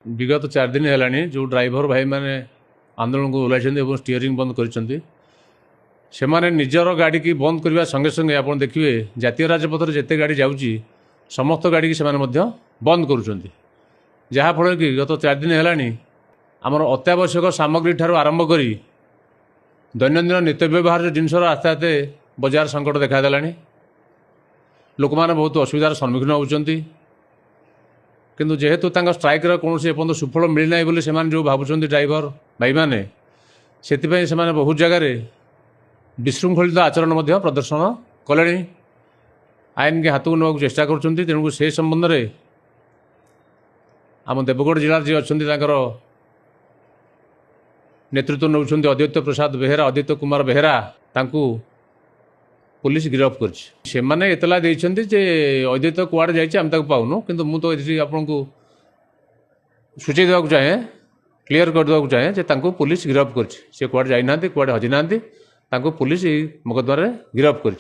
विगत 4 दिन है जो ड्राइवर भाई मैंने आंदोलन को ओह्ल स्टीयरिंग बंद कर निजर गाड़ी की बंद करने संगे संगे आप देखिए जातीय राजपथ जिते गाड़ी जाऊँगी समस्त गाड़ी की से बंद करूँफल कि गत 4 दिन है आमर अत्यावश्यक सामग्री ठार आरंभ कर दैनन्दिन नित्य व्यवहार जिनसर आस्ते आस्ते बजार संकट देखादेला लोक मैंने बहुत असुविधार सम्मुखीन होती किंतु जेहेतु स्ट्राइक्र कौन एपर्त सुफल मिलना बोली से जो भावुं ड्राइवर भाई मैंने से बहुत जगार विशृंखलित आचरण प्रदर्शन कले आईन के हाथ को ना चेष्टा कर तेणु से संबंध में आम देवगढ़ जिलार जी अच्छा नेतृत्व नौ आदित्य प्रसाद बेहेरा आदित्य कुमार बेहेरा तांकू पुलिस गिरफ्त कर एतला देते आदित्य कुआड़े जाए पाऊनु किंतु मुझे आपन को सूची देवाक चाहे क्लीयर करदेवा चाहे पुलिस गिरफ्त कर कुआड़े जाना कुआड़े हजि ना पुलिस मुकदमा गिरफ्त कर।